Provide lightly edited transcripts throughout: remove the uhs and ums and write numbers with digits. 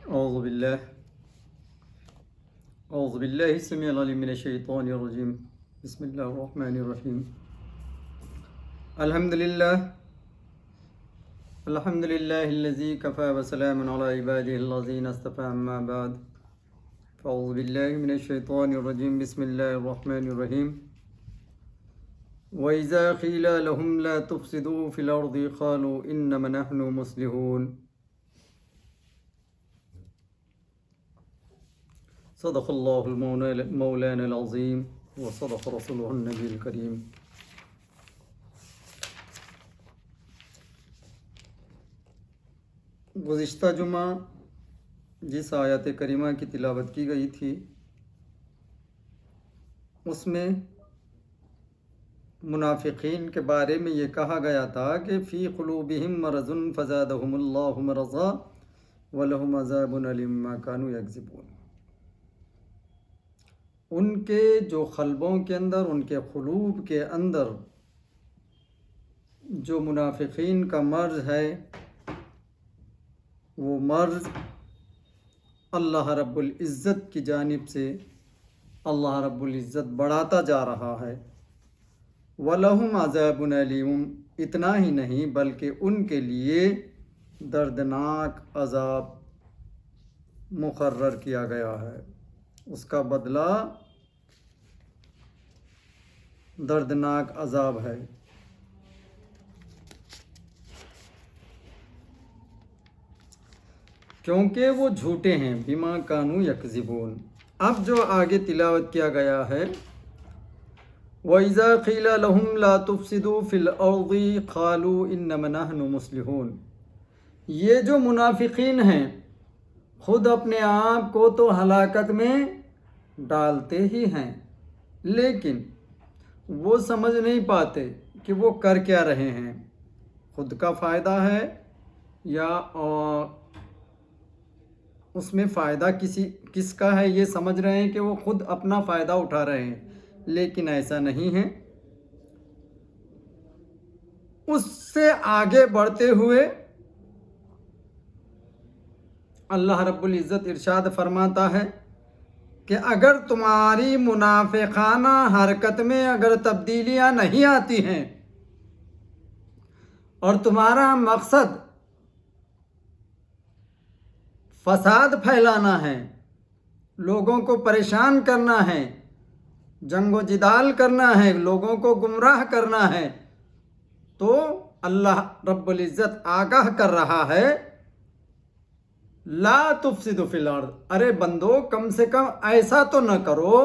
أعوذ بالله أعوذ بالله السميع العليم من الشيطان الرجيم. بسم الله الرحمن الرحيم. الحمد لله الذي كفى وسلام على عباده الذين اصطفى. أما بعد فأعوذ بالله من الشيطان الرجيم. بسم الله الرحمن الرحيم. وإذا قيل لهم لا تفسدوا في الأرض قالوا إنما نحن مصلحون. صدق الله المولانا العظيم وصدق رسوله النبي الكريم. گزشتہ جمعہ جس آیت کریمہ کی تلاوت کی گئی تھی اس میں منافقین کے بارے میں یہ کہا گیا تھا کہ فی قلوبہم مرض فزادہم اللہ مرضا ولہم عذاب علیم بما کانوا یکذبون. ان کے جو قلبوں کے اندر، ان کے قلوب کے اندر جو منافقین کا مرض ہے، وہ مرض اللہ رب العزت کی جانب سے اللہ رب العزت بڑھاتا جا رہا ہے. وَلَهُمْ عَذَابٌ عَلِيمٌ. اتنا ہی نہیں بلکہ ان کے لیے دردناک عذاب مقرر کیا گیا ہے. اس کا بدلہ دردناک عذاب ہے. کیونکہ وہ جھوٹے ہیں. بما کانوا یکذبون. اب جو آگے تلاوت کیا گیا ہے وَإِذَا قِيلَ لَهُمْ لَا تُفْسِدُوا فِي الْأَرْضِ قَالُوا إِنَّمَا نَحْنُ مُصْلِحُونَ. یہ جو منافقین ہیں خود اپنے آپ کو تو ہلاکت میں ڈالتے ہی ہیں، لیکن وہ سمجھ نہیں پاتے کہ وہ کر کیا رہے ہیں. خود کا فائدہ ہے یا اس میں فائدہ کس کا ہے یہ سمجھ رہے ہیں کہ وہ خود اپنا فائدہ اٹھا رہے ہیں، لیکن ایسا نہیں ہے. اس سے آگے بڑھتے ہوئے اللہ رب العزت ارشاد فرماتا ہے کہ اگر تمہاری منافقانہ حرکت میں اگر تبدیلیاں نہیں آتی ہیں اور تمہارا مقصد فساد پھیلانا ہے، لوگوں کو پریشان کرنا ہے، جنگ و جدال کرنا ہے، لوگوں کو گمراہ کرنا ہے، تو اللہ رب العزت آگاہ کر رہا ہے لا تفسدوا فی الارض. ارے بندو کم سے کم ایسا تو نہ کرو،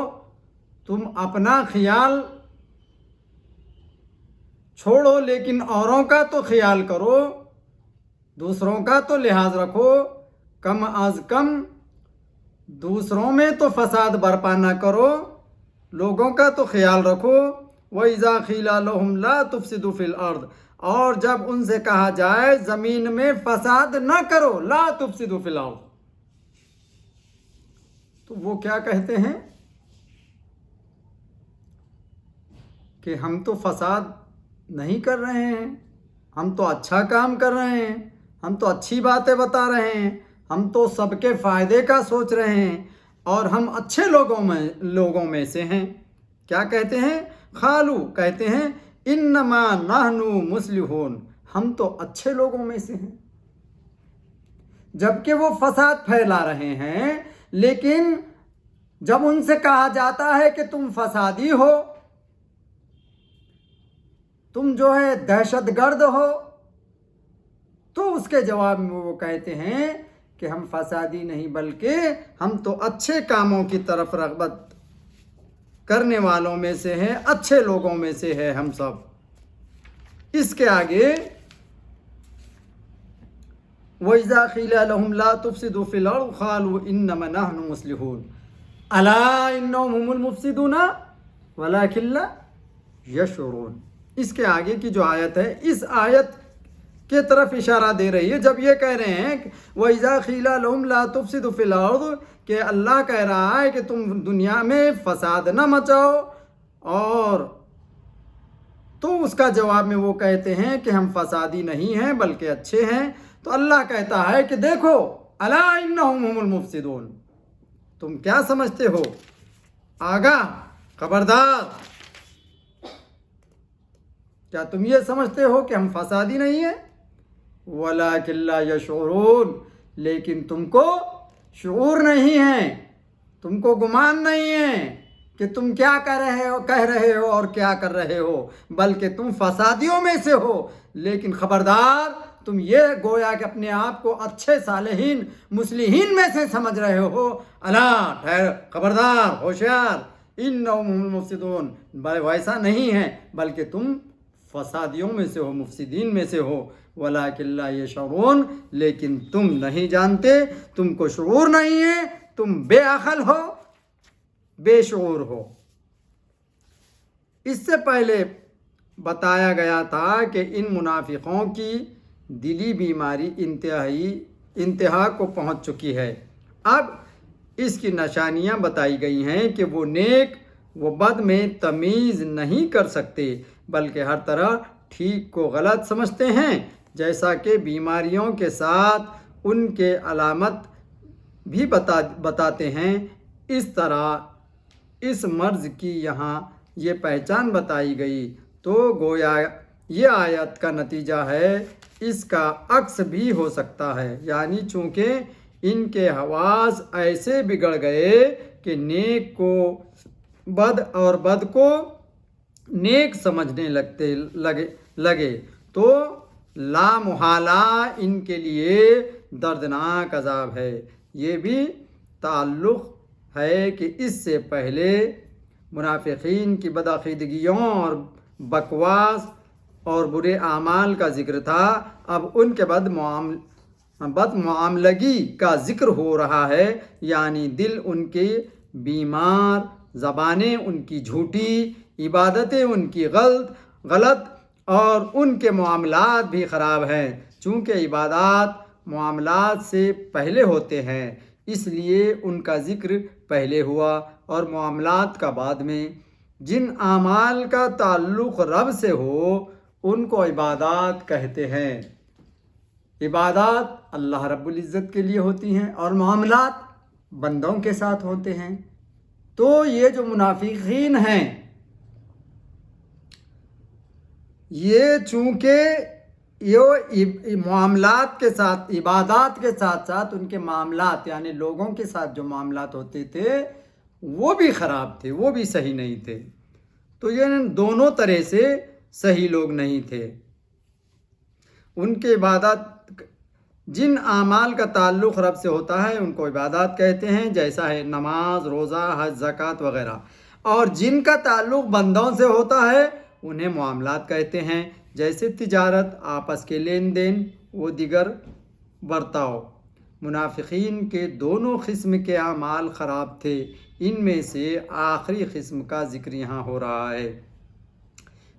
تم اپنا خیال چھوڑو لیکن اوروں کا تو خیال کرو، دوسروں کا تو لحاظ رکھو. کم از کم دوسروں میں تو فساد برپا نہ کرو، لوگوں کا تو خیال رکھو. وَإِذَا قِيلَ لَهُمْ لَا تُفْسِدُوا فِي الْأَرْضِ. اور جب ان سے کہا جائے زمین میں فساد نہ کرو، لا تفسدوا فی الارض، تو وہ کیا کہتے ہیں کہ ہم تو فساد نہیں کر رہے ہیں، ہم تو اچھا کام کر رہے ہیں، ہم تو اچھی باتیں بتا رہے ہیں، ہم تو سب کے فائدے کا سوچ رہے ہیں اور ہم اچھے لوگوں میں سے ہیں. کیا کہتے ہیں؟ قالو کہتے ہیں انما نحن مصلحون. ہم تو اچھے لوگوں میں سے ہیں. جبکہ وہ فساد پھیلا رہے ہیں، لیکن جب ان سے کہا جاتا ہے کہ تم فسادی ہو، تم جو ہے دہشت گرد ہو، تو اس کے جواب میں وہ کہتے ہیں کہ ہم فسادی نہیں بلکہ ہم تو اچھے کاموں کی طرف رغبت کرنے والوں میں سے ہیں، اچھے لوگوں میں سے ہے ہم سب. اس کے آگے وَإِذَا قِيلَ لَهُمْ لَا تُفْسِدُوا فِي الْأَرْضِ قَالُوا إِنَّمَا نَحْنُ مُصْلِحُونَ. أَلَا إِنَّهُمْ هُمُ الْمُفْسِدُونَ وَلَكِنْ لَا يَشْعُرُونَ. اس کے آگے کی جو آیت ہے اس آیت کی طرف اشارہ دے رہی ہے. جب یہ کہہ رہے ہیں وَإِذَا قِيلَ لَهُمْ لَا تُفْسِدُوا فِي الْأَرْضِ کہ اللہ کہہ رہا ہے کہ تم دنیا میں فساد نہ مچاؤ، اور تو اس کا جواب میں وہ کہتے ہیں کہ ہم فسادی نہیں ہیں بلکہ اچھے ہیں. تو اللہ کہتا ہے کہ دیکھو الا انہم هم المفسدون، تم کیا سمجھتے ہو، آگاہ، خبردار، کیا تم یہ سمجھتے ہو کہ ہم فسادی نہیں ہیں؟ وَلَٰكِن لَا يَشْعُرُونَ، لیکن تم کو شعور نہیں ہے، تم کو گمان نہیں ہے کہ تم کیا کہہ رہے ہو اور کیا کر رہے ہو، بلکہ تم فسادیوں میں سے ہو۔ لیکن خبردار، تم یہ گویا کہ اپنے آپ کو اچھے صالحین مصلحین میں سے سمجھ رہے ہو۔ الا، ٹھہر، خبردار، ہوشیار، انہم هم المفسدون، ویسا نہیں ہے، بلکہ تم فسادیوں میں سے ہو، مفسدین میں سے ہو۔ وَلَٰكِن لَا يَشْعُرُونَ، لیکن تم نہیں جانتے، تم کو شعور نہیں ہے، تم بے عقل ہو، بے شعور ہو۔ اس سے پہلے بتایا گیا تھا کہ ان منافقوں کی دلی بیماری انتہا کو پہنچ چکی ہے۔ اب اس کی نشانیاں بتائی گئی ہیں کہ وہ نیک و بد میں تمیز نہیں کر سکتے، بلکہ ہر طرح ٹھیک کو غلط سمجھتے ہیں۔ جیسا کہ بیماریوں کے ساتھ ان کے علامت بھی بتاتے ہیں، اس طرح اس مرض کی یہاں یہ پہچان بتائی گئی، تو گویا یہ آیت کا نتیجہ ہے، اس کا عکس بھی ہو سکتا ہے، یعنی چونکہ ان کے حواس ایسے بگڑ گئے کہ نیک کو بد اور بد کو نیک سمجھنے لگے تو لا محالہ ان کے لیے دردناک عذاب ہے۔ یہ بھی تعلق ہے کہ اس سے پہلے منافقین کی بدعقیدگیوں اور بکواس اور برے اعمال کا ذکر تھا، اب ان کے بد معاملگی کا ذکر ہو رہا ہے، یعنی دل ان کے بیمار، زبانیں ان کی جھوٹی، عبادتیں ان کی غلط اور ان کے معاملات بھی خراب ہیں۔ چونکہ عبادات معاملات سے پہلے ہوتے ہیں، اس لیے ان کا ذکر پہلے ہوا اور معاملات کا بعد میں۔ جن اعمال کا تعلق رب سے ہو ان کو عبادات کہتے ہیں۔ عبادات اللہ رب العزت کے لیے ہوتی ہیں اور معاملات بندوں کے ساتھ ہوتے ہیں۔ تو یہ جو منافقین ہیں، یہ چونکہ یہ معاملات کے ساتھ، عبادات کے ساتھ ساتھ ان کے معاملات، یعنی لوگوں کے ساتھ جو معاملات ہوتے تھے وہ بھی خراب تھے، وہ بھی صحیح نہیں تھے۔ تو یہ دونوں طرح سے صحیح لوگ نہیں تھے۔ ان کے عبادات، جن اعمال کا تعلق رب سے ہوتا ہے ان کو عبادات کہتے ہیں، جیسا ہے نماز، روزہ، حج، زکوٰۃ وغیرہ، اور جن کا تعلق بندوں سے ہوتا ہے انہیں معاملات کہتے ہیں، جیسے تجارت، آپس کے لین دین و دیگر برتاؤ۔ منافقین کے دونوں قسم کے اعمال خراب تھے، ان میں سے آخری قسم کا ذکر یہاں ہو رہا ہے۔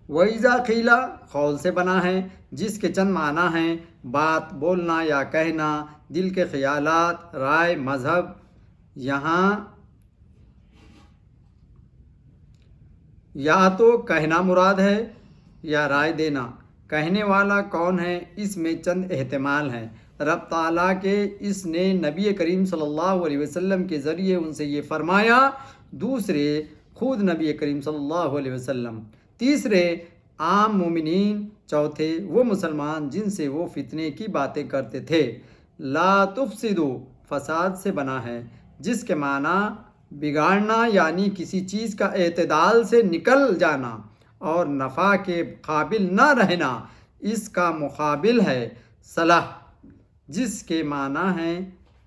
وَإِذَا قِيلَ قول سے بنا ہے، جس کے چند معنی ہیں: بات بولنا یا کہنا، دل کے خیالات، رائے، مذہب۔ یہاں یا تو کہنا مراد ہے یا رائے دینا۔ کہنے والا کون ہے، اس میں چند احتمال ہیں۔ رب تعالیٰ کے اس نے نبی کریم صلی اللہ علیہ وسلم کے ذریعے ان سے یہ فرمایا، دوسرے خود نبی کریم صلی اللہ علیہ وسلم، تیسرے عام مومنین، چوتھے وہ مسلمان جن سے وہ فتنے کی باتیں کرتے تھے۔ لا تفسدو فساد سے بنا ہے، جس کے معنی بگاڑنا یعنی کسی چیز کا اعتدال سے نکل جانا اور نفع کے قابل نہ رہنا۔ اس کا مقابل ہے صلاح، جس کے معنی ہے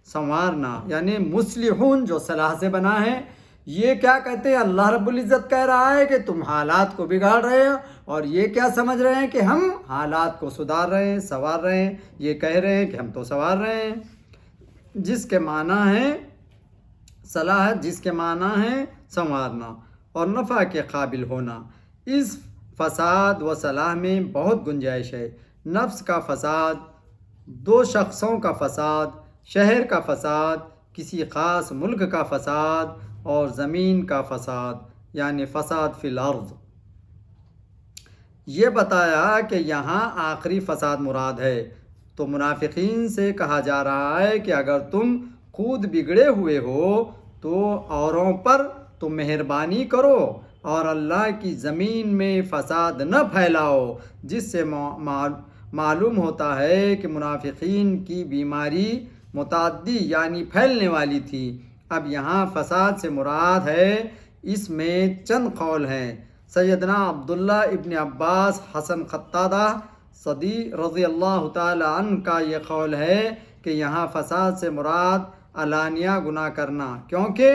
سنوارنا، یعنی مصلحون جو صلاح سے بنا ہے۔ یہ کیا کہتے ہیں؟ اللہ رب العزت کہہ رہا ہے کہ تم حالات کو بگاڑ رہے ہو، اور یہ کیا سمجھ رہے ہیں کہ ہم حالات کو سدھار رہے ہیں، سنوار رہے ہیں۔ یہ کہہ رہے ہیں کہ ہم تو سنوار رہے ہیں، جس کے معنی ہے صلاح، جس کے معنی ہے سنوارنا اور نفع کے قابل ہونا۔ اس فساد و صلاح میں بہت گنجائش ہے۔ نفس کا فساد، دو شخصوں کا فساد، شہر کا فساد، کسی خاص ملک کا فساد اور زمین کا فساد، یعنی فساد فی الارض۔ یہ بتایا کہ یہاں آخری فساد مراد ہے، تو منافقین سے کہا جا رہا ہے کہ اگر تم خود بگڑے ہوئے ہو تو اوروں پر تو مہربانی کرو اور اللہ کی زمین میں فساد نہ پھیلاؤ، جس سے معلوم ہوتا ہے کہ منافقین کی بیماری متعدی یعنی پھیلنے والی تھی۔ اب یہاں فساد سے مراد ہے، اس میں چند قول ہیں۔ سیدنا عبداللہ ابن عباس، حسن قتادہ صدی رضی اللہ تعالی عنہ کا یہ قول ہے کہ یہاں فساد سے مراد علانیہ گناہ کرنا، کیونکہ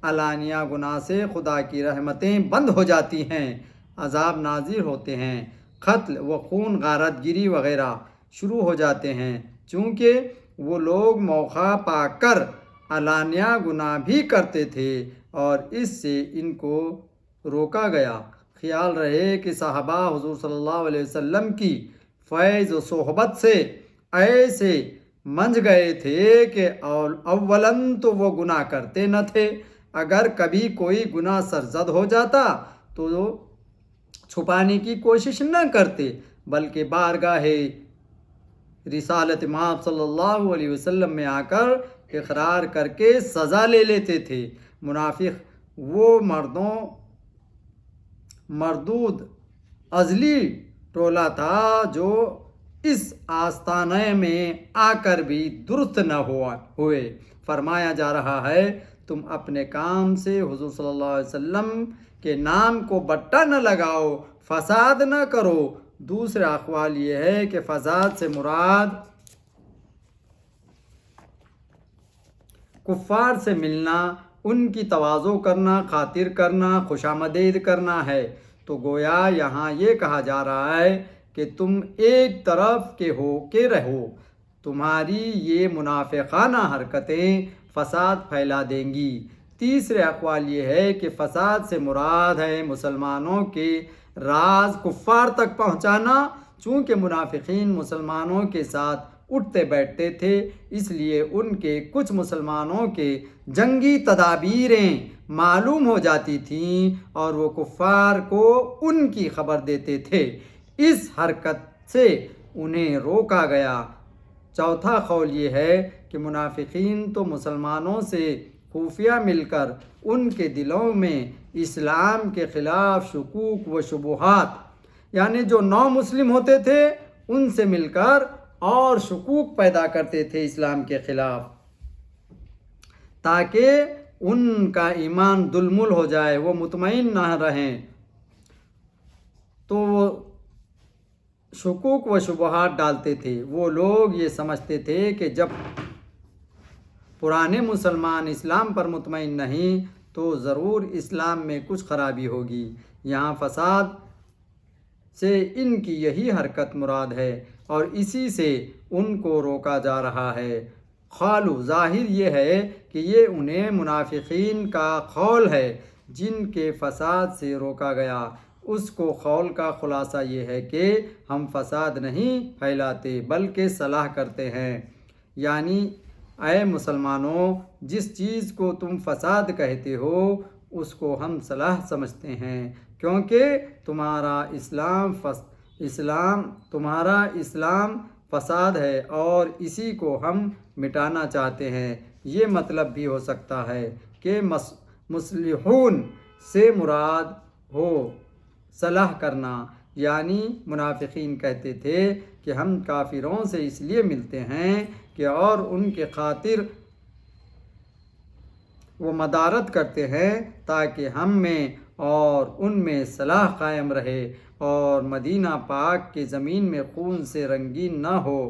علانیہ گناہ سے خدا کی رحمتیں بند ہو جاتی ہیں، عذاب نازل ہوتے ہیں، قتل و خون غارت گری وغیرہ شروع ہو جاتے ہیں، چونکہ وہ لوگ موقع پا کر علانیہ گناہ بھی کرتے تھے اور اس سے ان کو روکا گیا۔ خیال رہے کہ صحابہ حضور صلی اللہ علیہ وسلم کی فیض و صحبت سے ایسے منج گئے تھے کہ اولاً تو وہ گناہ کرتے نہ تھے، اگر کبھی کوئی گناہ سرزد ہو جاتا تو چھپانے کی کوشش نہ کرتے، بلکہ بارگاہ رسالت مآب صلی اللہ علیہ وسلم میں آ کر اقرار کر کے سزا لے لیتے تھے۔ منافق وہ مردود ازلی ٹولہ تھا جو اس آستانے میں آ کر بھی درست نہ ہوئے۔ فرمایا جا رہا ہے تم اپنے کام سے حضور صلی اللہ علیہ وسلم کے نام کو بٹا نہ لگاؤ، فساد نہ کرو۔ دوسرا اقوال یہ ہے کہ فساد سے مراد کفار سے ملنا، ان کی تواضع کرنا، خاطر کرنا، خوش آمدید کرنا ہے۔ تو گویا یہاں یہ کہا جا رہا ہے کہ تم ایک طرف کے ہو کے رہو، تمہاری یہ منافقانہ حرکتیں فساد پھیلا دیں گی۔ تیسرے اقوال یہ ہے کہ فساد سے مراد ہے مسلمانوں کے راز کفار تک پہنچانا، چونکہ منافقین مسلمانوں کے ساتھ اٹھتے بیٹھتے تھے، اس لیے ان کے کچھ مسلمانوں کے جنگی تدابیریں معلوم ہو جاتی تھیں اور وہ کفار کو ان کی خبر دیتے تھے، اس حرکت سے انہیں روکا گیا۔ چوتھا قول یہ ہے کہ منافقین تو مسلمانوں سے خفیہ مل کر ان کے دلوں میں اسلام کے خلاف شکوک و شبہات، یعنی جو نو مسلم ہوتے تھے ان سے مل کر اور شکوک پیدا کرتے تھے اسلام کے خلاف، تاکہ ان کا ایمان دلمل ہو جائے، وہ مطمئن نہ رہیں۔ تو وہ شکوک و شبہات ڈالتے تھے۔ وہ لوگ یہ سمجھتے تھے کہ جب پرانے مسلمان اسلام پر مطمئن نہیں تو ضرور اسلام میں کچھ خرابی ہوگی۔ یہاں فساد سے ان کی یہی حرکت مراد ہے اور اسی سے ان کو روکا جا رہا ہے۔ قالو ظاہر یہ ہے کہ یہ انہیں منافقین کا قول ہے جن کے فساد سے روکا گیا۔ اس کو قول کا خلاصہ یہ ہے کہ ہم فساد نہیں پھیلاتے بلکہ صلاح کرتے ہیں، یعنی اے مسلمانوں، جس چیز کو تم فساد کہتے ہو اس کو ہم صلاح سمجھتے ہیں، کیونکہ تمہارا اسلام فساد ہے اور اسی کو ہم مٹانا چاہتے ہیں۔ یہ مطلب بھی ہو سکتا ہے کہ مصلحون سے مراد ہو صلاح کرنا، یعنی منافقین کہتے تھے کہ ہم کافروں سے اس لیے ملتے ہیں کہ اور ان کے خاطر وہ مدارت کرتے ہیں تاکہ ہم میں اور ان میں صلاح قائم رہے اور مدینہ پاک کے زمین میں خون سے رنگین نہ ہو۔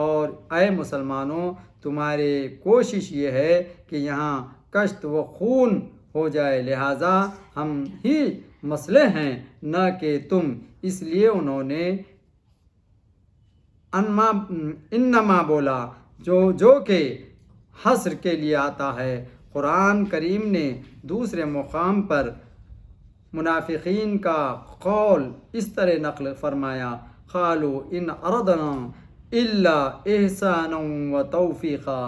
اور اے مسلمانوں، تمہاری کوشش یہ ہے کہ یہاں کشت و خون ہو جائے، لہٰذا ہم ہی مسئلہ ہیں نہ کہ تم، اس لیے انہوں نے انما بولا جو کہ حصر کے لیے آتا ہے۔ قرآن کریم نے دوسرے مقام پر منافقین کا قول اس طرح نقل فرمایا، قالوا ان اردنا الا احسانا و توفیقا۔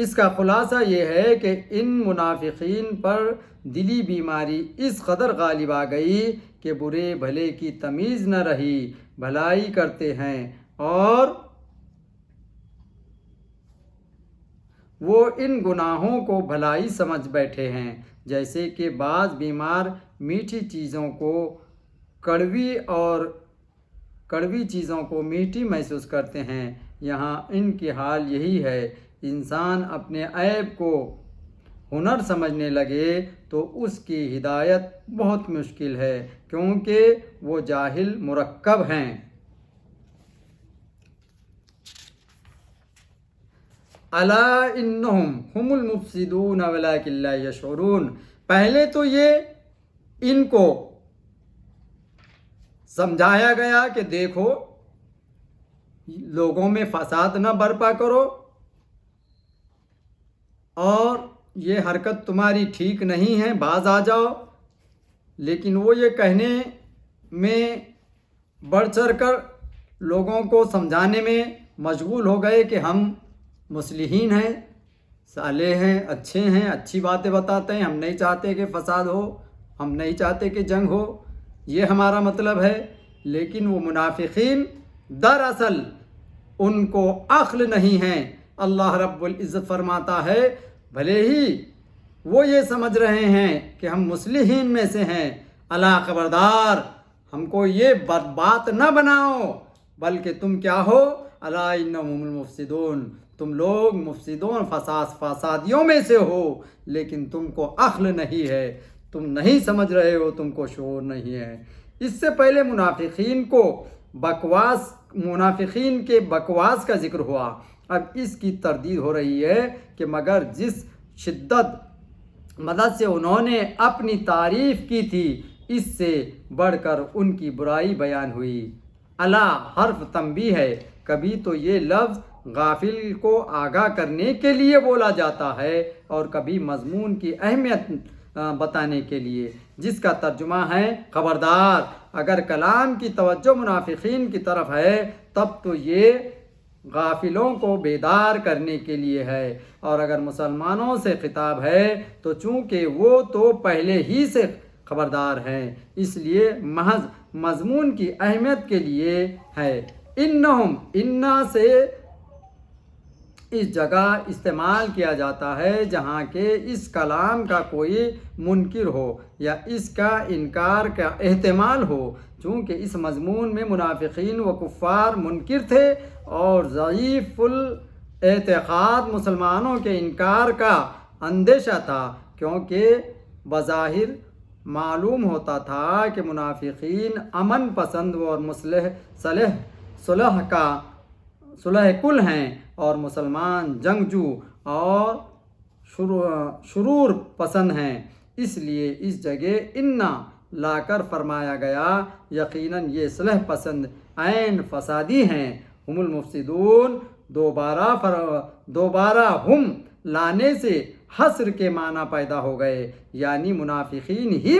اس کا خلاصہ یہ ہے کہ ان منافقین پر دلی بیماری اس قدر غالب آ گئی کہ برے بھلے کی تمیز نہ رہی، بھلائی کرتے ہیں اور وہ ان گناہوں کو بھلائی سمجھ بیٹھے ہیں، جیسے کہ بعض بیمار میٹھی چیزوں کو کڑوی اور کڑوی چیزوں کو میٹھی محسوس کرتے ہیں، یہاں ان کی حال یہی ہے۔ انسان اپنے عیب کو ہنر سمجھنے لگے تو اس کی ہدایت بہت مشکل ہے، کیونکہ وہ جاہل مرکب ہیں۔ الا انہم هم المفسدون ولکن لا یشعرون۔ پہلے تو یہ ان کو سمجھایا گیا کہ دیکھو لوگوں میں فساد نہ برپا کرو اور یہ حرکت تمہاری ٹھیک نہیں ہے، باز آ جاؤ، لیکن وہ یہ کہنے میں بڑھ چڑھ کر لوگوں کو سمجھانے میں مشغول ہو گئے کہ ہم مصلحین ہیں، صالح ہیں، اچھے ہیں، اچھی باتیں بتاتے ہیں، ہم نہیں چاہتے کہ فساد ہو، ہم نہیں چاہتے کہ جنگ ہو، یہ ہمارا مطلب ہے۔ لیکن وہ منافقین دراصل ان کو عقل نہیں ہیں۔ اللہ رب العزت فرماتا ہے بھلے ہی وہ یہ سمجھ رہے ہیں کہ ہم مصلحین میں سے ہیں، الا خبردار ہم کو یہ بات نہ بناؤ، بلکہ تم کیا ہو، الا انہم المفسدون، تم لوگ مفسدون فسادیوں میں سے ہو، لیکن تم کو عقل نہیں ہے، تم نہیں سمجھ رہے ہو، تم کو شعور نہیں ہے۔ اس سے پہلے منافقین کے بکواس کا ذکر ہوا، اب اس کی تردید ہو رہی ہے کہ مگر جس شدت مدد سے انہوں نے اپنی تعریف کی تھی، اس سے بڑھ کر ان کی برائی بیان ہوئی۔ الا حرف تنبیہ ہے، کبھی تو یہ لفظ غافل کو آگاہ کرنے کے لیے بولا جاتا ہے اور کبھی مضمون کی اہمیت بتانے کے لیے، جس کا ترجمہ ہے خبردار۔ اگر کلام کی توجہ منافقین کی طرف ہے تب تو یہ غافلوں کو بیدار کرنے کے لیے ہے، اور اگر مسلمانوں سے خطاب ہے تو چونکہ وہ تو پہلے ہی سے خبردار ہیں، اس لیے محض مضمون کی اہمیت کے لیے ہے۔ انہم، انا سے اس جگہ استعمال کیا جاتا ہے جہاں کہ اس کلام کا کوئی منکر ہو یا اس کا انکار کا احتمال ہو، چونکہ اس مضمون میں منافقین و کفار منکر تھے اور ضعیف الاعتقاد مسلمانوں کے انکار کا اندیشہ تھا، کیونکہ بظاہر معلوم ہوتا تھا کہ منافقین امن پسند اور صلح کل ہیں اور مسلمان جنگجو اور شرور پسند ہیں، اس لیے اس جگہ انا لا کر فرمایا گیا یقیناً یہ صلح پسند عین فسادی ہیں۔ ہم المفسدون، دوبارہ ہم لانے سے حصر کے معنی پیدا ہو گئے، یعنی منافقین ہی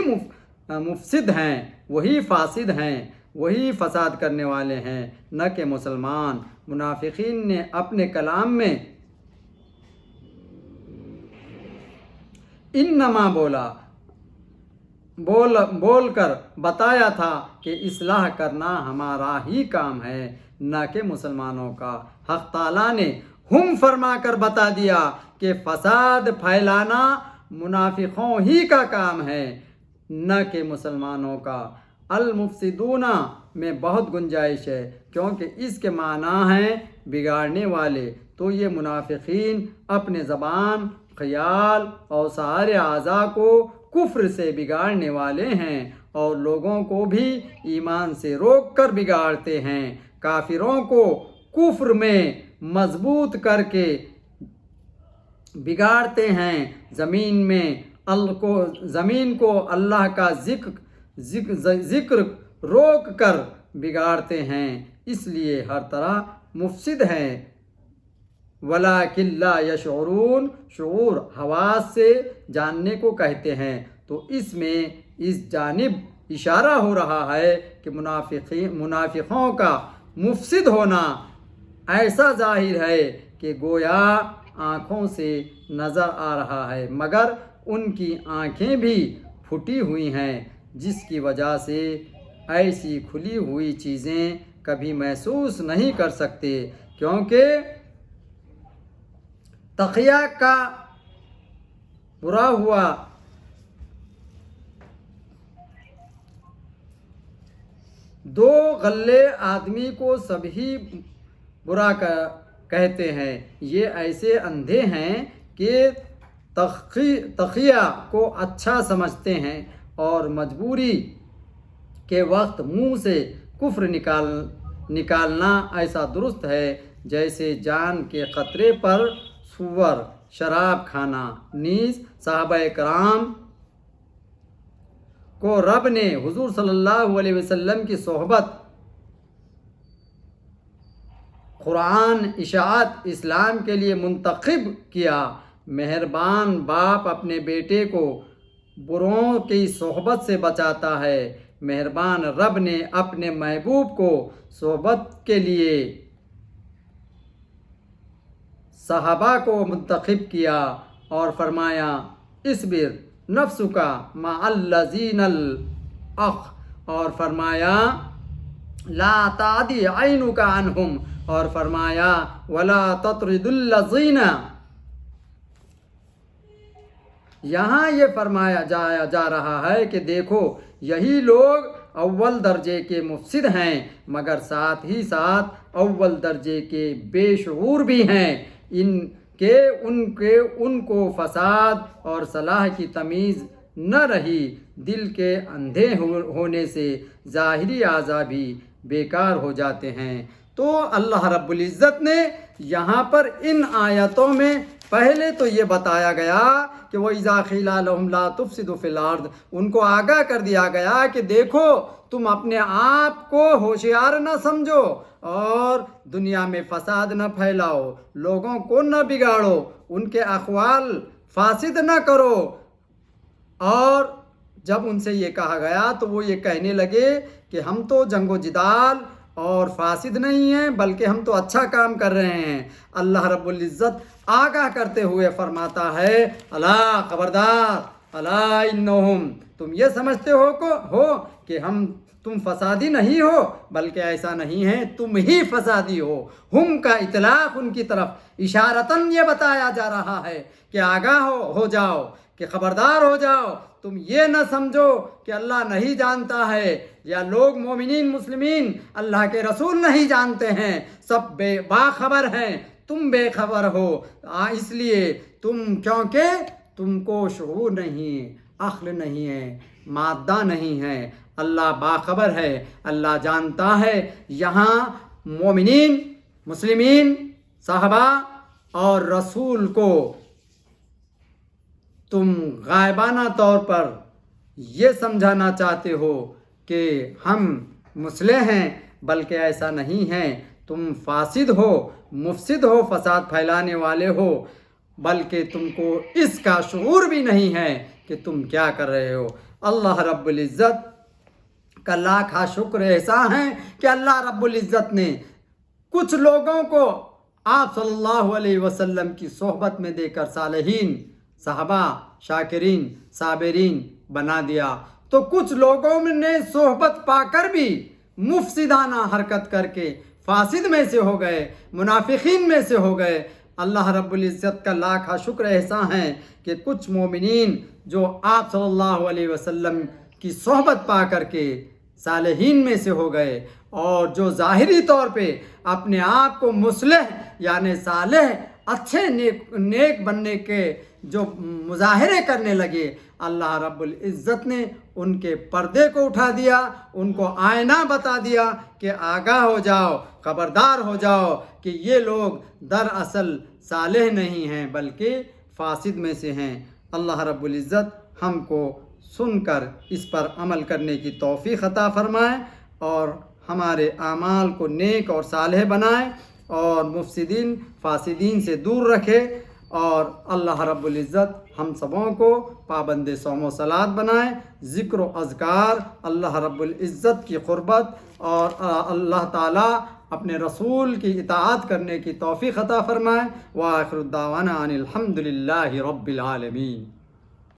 مفسد ہیں، وہی فاسد ہیں، وہی فساد کرنے والے ہیں، نہ کہ مسلمان۔ منافقین نے اپنے کلام میں انما بول کر بتایا تھا کہ اصلاح کرنا ہمارا ہی کام ہے، نہ کہ مسلمانوں کا۔ حق تعالیٰ نے ہم فرما کر بتا دیا کہ فساد پھیلانا منافقوں ہی کا کام ہے، نہ کہ مسلمانوں کا۔ المفسدون میں بہت گنجائش ہے، کیونکہ اس کے معنی ہیں بگاڑنے والے، تو یہ منافقین اپنے زبان، خیال اور سارے اعضاء کو کفر سے بگاڑنے والے ہیں اور لوگوں کو بھی ایمان سے روک کر بگاڑتے ہیں، کافروں کو کفر میں مضبوط کر کے بگاڑتے ہیں، زمین کو اللہ کا ذکر روک کر بگاڑتے ہیں، اس لیے ہر طرح مفسد ہیں۔ وَلَٰكِن لَا يَشْعُرُونَ، شعور حواس سے جاننے کو کہتے ہیں، تو اس میں اس جانب اشارہ ہو رہا ہے کہ منافقوں کا مفسد ہونا ایسا ظاہر ہے کہ گویا آنکھوں سے نظر آ رہا ہے، مگر ان کی آنکھیں بھی پھٹی ہوئی ہیں، جس کی وجہ سے ایسی کھلی ہوئی چیزیں کبھی محسوس نہیں کر سکتے، کیونکہ تقیہ کا برا ہوا دو غلے آدمی کو سبھی برا کہتے ہیں، یہ ایسے اندھے ہیں کہ تقیہ کو اچھا سمجھتے ہیں اور مجبوری کے وقت منہ سے کفر نکالنا ایسا درست ہے جیسے جان کے خطرے پر سور شراب کھانا۔ نیز صحابہ کرام کو رب نے حضور صلی اللہ علیہ وسلم کی صحبت، قرآن، اشاعت اسلام کے لیے منتخب کیا۔ مہربان باپ اپنے بیٹے کو بروں کی صحبت سے بچاتا ہے، مہربان رب نے اپنے محبوب کو صحبت کے لیے صحابہ کو منتخب کیا اور فرمایا اصبر نفسک مع الذین اور فرمایا لا تعدی عینک عنہم اور فرمایا ولا تطرد الذین۔ یہاں یہ فرمایا جا رہا ہے کہ دیکھو یہی لوگ اول درجے کے مفسد ہیں، مگر ساتھ ہی ساتھ اول درجے کے بے شعور بھی ہیں، ان کو فساد اور صلاح کی تمیز نہ رہی، دل کے اندھے ہونے سے ظاہری اعضاء بھی بیکار ہو جاتے ہیں۔ تو اللہ رب العزت نے یہاں پر ان آیتوں میں پہلے تو یہ بتایا گیا کہ وَإِذَا قِيلَ لَهُمْ لَا تُفْسِدُوا فِي الْأَرْضِ، ان کو آگاہ کر دیا گیا کہ دیکھو تم اپنے آپ کو ہوشیار نہ سمجھو اور دنیا میں فساد نہ پھیلاؤ، لوگوں کو نہ بگاڑو، ان کے اقوال فاسد نہ کرو۔ اور جب ان سے یہ کہا گیا تو وہ یہ کہنے لگے کہ ہم تو جنگ و جدال اور فاسد نہیں ہیں، بلکہ ہم تو اچھا کام کر رہے ہیں۔ اللہ رب العزت آگاہ کرتے ہوئے فرماتا ہے الا خبردار، الا انہم، تم یہ سمجھتے ہو کہ تم فسادی نہیں ہو، بلکہ ایسا نہیں ہے، تم ہی فسادی ہو۔ ہم کا اطلاق ان کی طرف اشارتاً یہ بتایا جا رہا ہے کہ آگاہ ہو جاؤ، کہ خبردار ہو جاؤ، تم یہ نہ سمجھو کہ اللہ نہیں جانتا ہے، یا لوگ مومنین مسلمین اللہ کے رسول نہیں جانتے ہیں، سب باخبر ہیں، تم بے خبر ہو، اس لیے کیونکہ تم کو شعور نہیں، عقل نہیں ہے، مادہ نہیں ہے، اللہ باخبر ہے، اللہ جانتا ہے۔ یہاں مومنین مسلمین صحابہ اور رسول کو تم غائبانہ طور پر یہ سمجھانا چاہتے ہو کہ ہم مصلح ہیں، بلکہ ایسا نہیں ہے، تم فاسد ہو، مفسد ہو، فساد پھیلانے والے ہو، بلکہ تم کو اس کا شعور بھی نہیں ہے کہ تم کیا کر رہے ہو۔ اللہ رب العزت کا لاکھاں شکر احسان ہے کہ اللہ رب العزت نے کچھ لوگوں کو آپ صلی اللہ علیہ وسلم کی صحبت میں دے کر صالحین، صحابہ، شاکرین، صابرین بنا دیا، تو کچھ لوگوں نے صحبت پا کر بھی مفسدانہ حرکت کر کے فاسد میں سے ہو گئے، منافقین میں سے ہو گئے۔ اللہ رب العزت کا لاکھاں شکر احسان ہے کہ کچھ مومنین جو آپ صلی اللہ علیہ وسلم کی صحبت پا کر کے صالحین میں سے ہو گئے، اور جو ظاہری طور پہ اپنے آپ کو مصلح یعنی صالح اچھے نیک بننے کے جو مظاہرے کرنے لگے، اللہ رب العزت نے ان کے پردے کو اٹھا دیا، ان کو آئینہ بتا دیا کہ آگاہ ہو جاؤ، خبردار ہو جاؤ کہ یہ لوگ دراصل صالح نہیں ہیں بلکہ فاسد میں سے ہیں۔ اللہ رب العزت ہم کو سن کر اس پر عمل کرنے کی توفیق عطا فرمائے اور ہمارے اعمال کو نیک اور صالح بنائے اور مفسدین فاسدین سے دور رکھے۔ اور اللہ رب العزت ہم سبوں کو پابند صوم و صلات بنائیں، ذکر و اذکار، اللہ رب العزت کی قربت اور اللہ تعالیٰ اپنے رسول کی اطاعت کرنے کی توفیق عطا فرمائیں۔ وآخر الدعوانا ان الحمد للہ رب العالمین۔